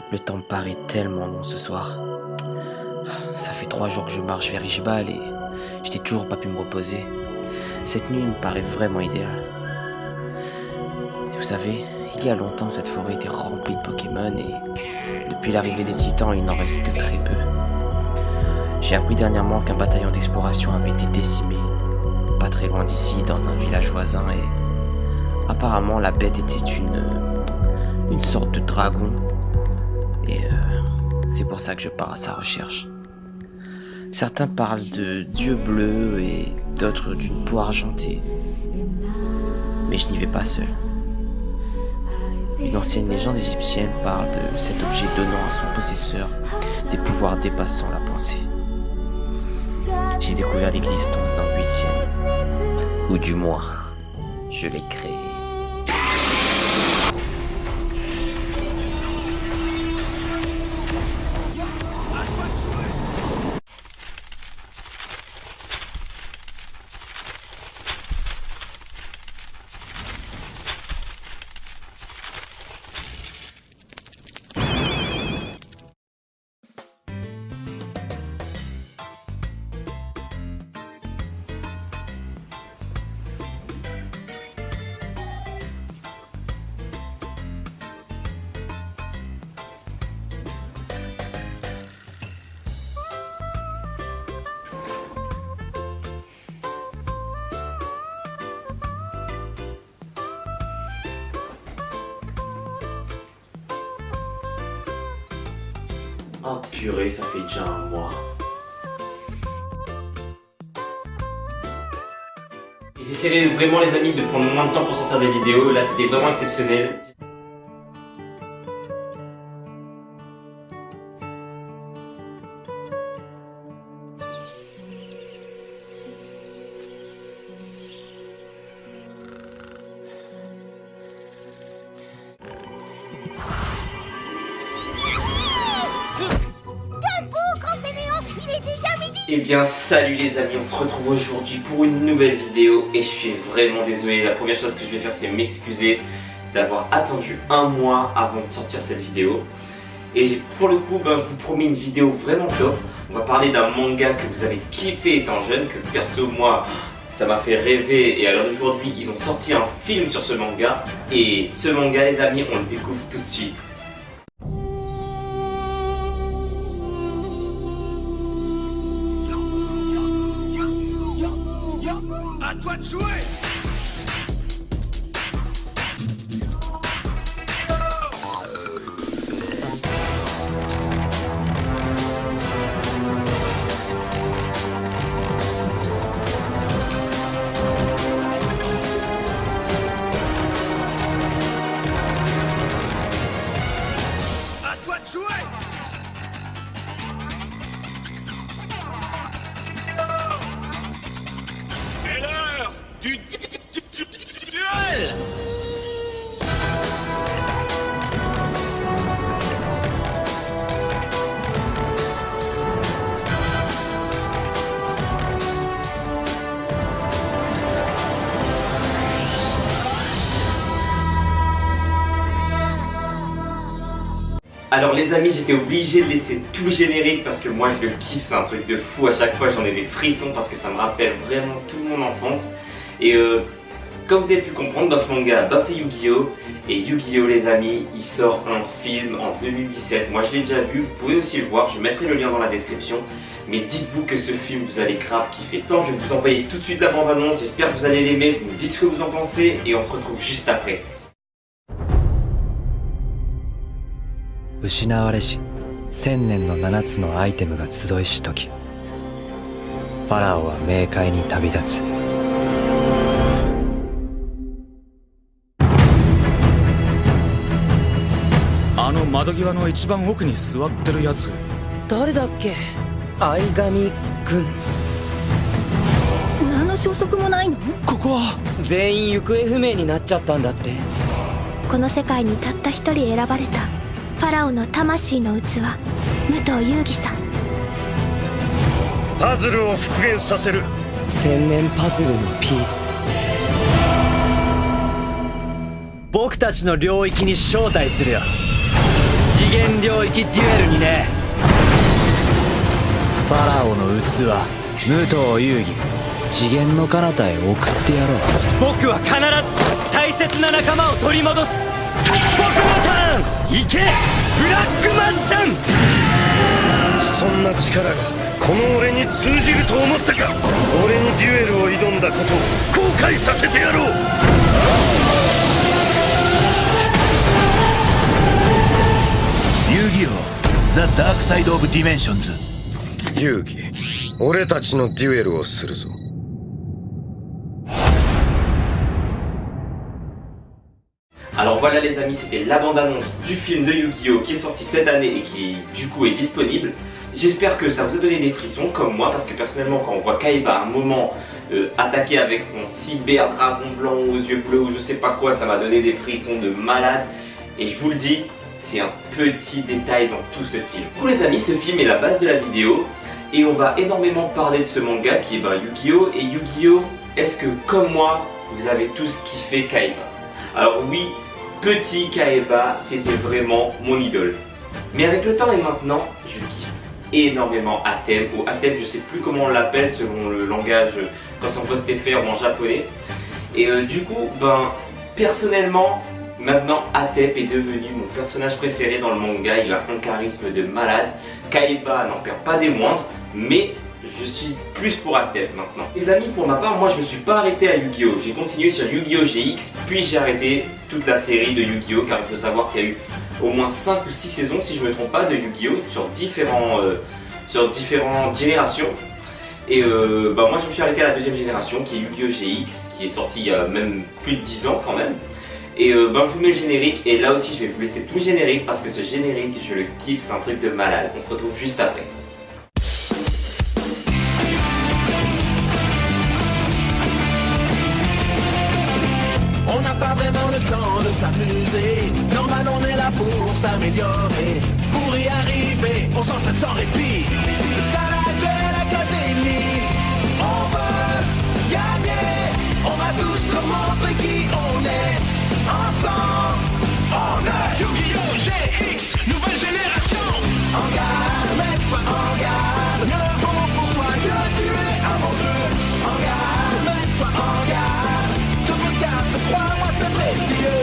Le temps me paraît tellement long ce soir. Ça fait 3 jours que je marche vers Ishbal et je n'ai toujours pas pu me reposer. Cette nuit me paraît vraiment idéale. Vous savez, il y a longtemps cette forêt était remplie de Pokémon et depuis l'arrivée des Titans, il n'en reste que très peu. J'ai appris dernièrement qu'un bataillon d'exploration avait été décimé, pas très loin d'ici, dans un village voisin, et apparemment la bête était une sorte de dragon. Et c'est pour ça que je pars à sa recherche. Certains parlent de dieu bleu et d'autres d'une peau argentée. Mais je n'y vais pas seul. Une ancienne légende égyptienne parle de cet objet donnant à son possesseur des pouvoirs dépassant la pensée. J'ai découvert l'existence d'un 8e, ou du moins, je l'ai créé. Oh purée, ça fait déjà un mois. J'essaierai vraiment les amis de prendre moins de temps pour sortir des vidéos, là c'était vraiment exceptionnel. Eh bien salut les amis, on se retrouve aujourd'hui pour une nouvelle vidéo et je suis vraiment désolé. La première chose que je vais faire c'est m'excuser d'avoir attendu un mois avant de sortir cette vidéo. Et pour le coup, je vous promets une vidéo vraiment top. On va parler d'un manga que vous avez kiffé étant jeune, que perso moi ça m'a fait rêver, et à l'heure d'aujourd'hui ils ont sorti un film sur ce manga. Et ce manga les amis, on le découvre tout de suite. À toi de jouer! À toi de jouer! C'est l'heure du duel! Alors les amis, j'étais obligé de laisser tout le générique parce que moi je le kiffe, c'est un truc de fou. À chaque fois j'en ai des frissons parce que ça me rappelle vraiment toute mon enfance. Et comme vous avez pu comprendre, dans ce manga, c'est Yu-Gi-Oh! Et Yu-Gi-Oh! Les amis, il sort un film en 2017. Moi je l'ai déjà vu, vous pouvez aussi le voir, je mettrai le lien dans la description. Mais dites-vous que ce film, vous allez grave kiffer. Tant je vais vous envoyer tout de suite la bande-annonce, j'espère que vous allez l'aimer, vous me dites ce que vous en pensez et on se retrouve juste après. 失われし千年の7つのアイテムが集いし時ファラオは冥界に旅立つあの窓際の一番奥に座ってるやつ誰だっけ？相上くん何の消息もないの？ここは全員行方不明になっちゃったんだって。この世界にたった一人選ばれたファラオの魂の器、武藤勇義さん。パズルを復元させる。千年パズルのピース。僕たちの領域に招待するよ。次元領域デュエルにね。ファラオの器、武藤遊戯、次元の彼方へ送ってやろう。僕は必ず大切な仲間を取り戻す。僕のターン、行けブラックマジシャン。そんな力がこの俺に通じると思ったか。俺にデュエルを挑んだことを後悔させてやろう。遊戯王ザ・ダークサイド・オブ・ディメンションズ。遊戯、俺たちのデュエルをするぞ。Alors voilà les amis, c'était la bande-annonce du film de Yu-Gi-Oh qui est sorti cette année et qui du coup est disponible. J'espère que ça vous a donné des frissons comme moi, parce que personnellement quand on voit Kaiba à un moment attaquer avec son cyber dragon blanc aux yeux bleus ou je sais pas quoi, ça m'a donné des frissons de malade. Et je vous le dis, c'est un petit détail dans tout ce film. Pour les amis, ce film est la base de la vidéo et on va énormément parler de ce manga qui est Yu-Gi-Oh! Et Yu-Gi-Oh! Est-ce que comme moi, vous avez tous kiffé Kaiba? Alors oui, petit Kaiba, c'était vraiment mon idole. Mais avec le temps et maintenant, je kiffe énormément Atem, ou Atem, je sais plus comment on l'appelle selon le langage, quand c'est en post-FR ou en japonais. Et du coup, personnellement, maintenant Atep est devenu mon personnage préféré dans le manga. Il a un charisme de malade. Kaiba n'en perd pas des moindres, mais je suis plus pour Atep maintenant. Les amis, pour ma part, moi je me suis pas arrêté à Yu-Gi-Oh! J'ai continué sur Yu-Gi-Oh! GX, puis j'ai arrêté toute la série de Yu-Gi-Oh! Car il faut savoir qu'il y a eu au moins 5 ou 6 saisons, si je me trompe pas, de Yu-Gi-Oh! Sur différentes générations. Et moi je me suis arrêté à la deuxième génération qui est Yu-Gi-Oh! GX, qui est sorti il y a même plus de 10 ans quand même. Et je vous mets le générique, et là aussi je vais vous laisser tout le générique parce que ce générique, je le kiffe, c'est un truc de malade. On se retrouve juste après. On n'a pas vraiment le temps de s'amuser. Normal, on est là pour s'améliorer. Pour y arriver, on s'entraîne sans répit. C'est ça la Duel Academy. On veut gagner. On va tous nous montrer qui on est. Ensemble, on est Yu-Gi-Oh! GX, nouvelle génération. En garde, mets-toi en garde. Mieux vaut pour toi que tu es à mon jeu. En garde, mets-toi en garde. Toutes vos cartes, crois-moi, c'est précieux.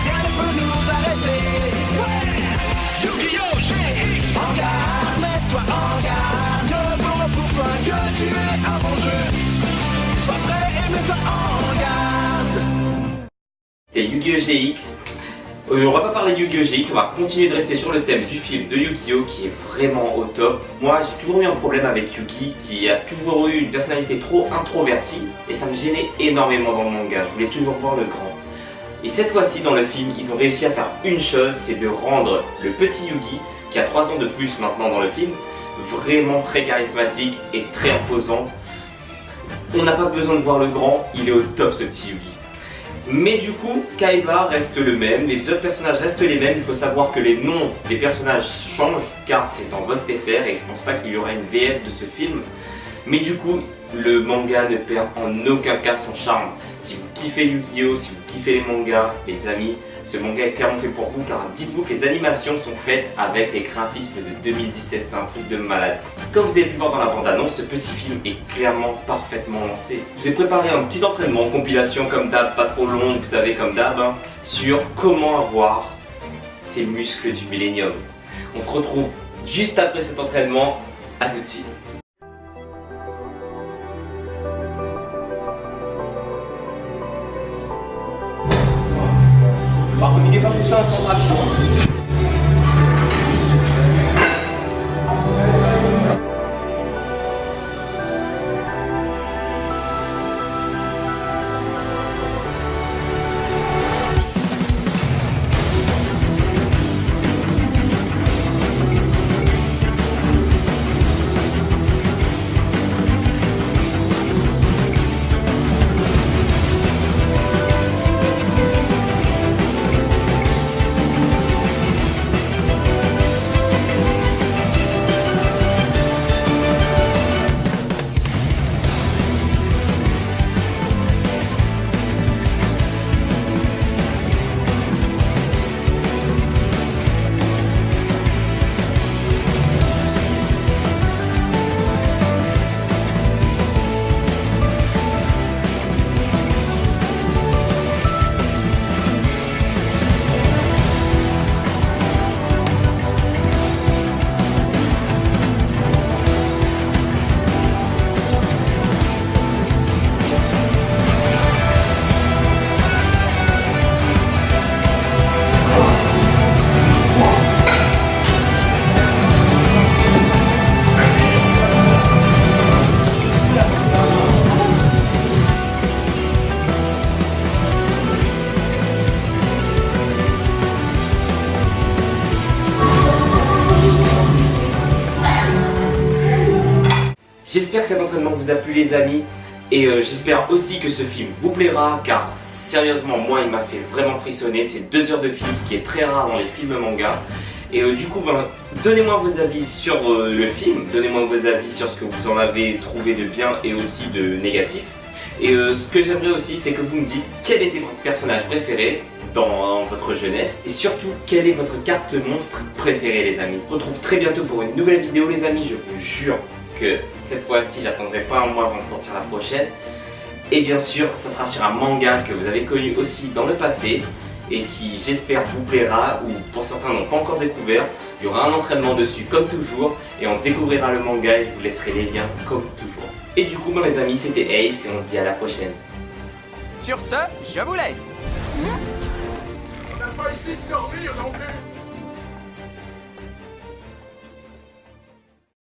Rien ne peut nous arrêter. Ouais. Yu-Gi-Oh! GX. En garde, mets-toi en garde. Mieux vaut pour toi que tu es à mon jeu. Sois prêt et mets-toi en garde. C'est Yu-Gi-Oh! GX. On va pas parler de Yu-Gi-Oh! GX, on va continuer de rester sur le thème du film de Yu-Gi-Oh! Qui est vraiment au top. Moi j'ai toujours eu un problème avec Yugi, qui a toujours eu une personnalité trop introvertie, et ça me gênait énormément dans le manga, je voulais toujours voir le grand. Et cette fois-ci dans le film, ils ont réussi à faire une chose, c'est de rendre le petit Yugi, qui a 3 ans de plus maintenant dans le film, vraiment très charismatique et très imposant. On n'a pas besoin de voir le grand, il est au top ce petit Yugi. Mais du coup, Kaiba reste le même, les autres personnages restent les mêmes. Il faut savoir que les noms des personnages changent car c'est en VostFR et je pense pas qu'il y aura une VF de ce film. Mais du coup, le manga ne perd en aucun cas son charme. Si vous kiffez Yu-Gi-Oh!, si vous kiffez les mangas, les amis, ce manga est clairement fait pour vous car dites-vous que les animations sont faites avec les graphismes de 2017, c'est un truc de malade. Comme vous avez pu voir dans la bande-annonce, ce petit film est clairement parfaitement lancé. Je vous ai préparé un petit entraînement, compilation comme d'hab, pas trop long, vous savez comme d'hab, sur comment avoir ces muscles du Millennium. On se retrouve juste après cet entraînement, à tout de suite. Par contre, il n'est pas fait ça sans traction. J'espère que cet entraînement vous a plu les amis, et j'espère aussi que ce film vous plaira, car sérieusement moi il m'a fait vraiment frissonner. C'est 2 heures de film, ce qui est très rare dans les films manga. Et du coup, donnez-moi vos avis sur le film, donnez-moi vos avis sur ce que vous en avez trouvé de bien et aussi de négatif. Et ce que j'aimerais aussi, c'est que vous me dites quel était votre personnage préféré dans votre jeunesse. Et surtout, quelle est votre carte monstre préférée les amis. On se retrouve très bientôt pour une nouvelle vidéo les amis. Je vous jure que cette fois-ci, j'attendrai pas un mois avant de sortir la prochaine. Et bien sûr, ça sera sur un manga que vous avez connu aussi dans le passé et qui j'espère vous plaira, ou pour certains n'ont pas encore découvert. Il y aura un entraînement dessus comme toujours et on découvrira le manga et je vous laisserai les liens comme toujours. Et du coup les amis, c'était Ace et on se dit à la prochaine. Sur ce, je vous laisse. On n'a pas essayé de dormir non plus.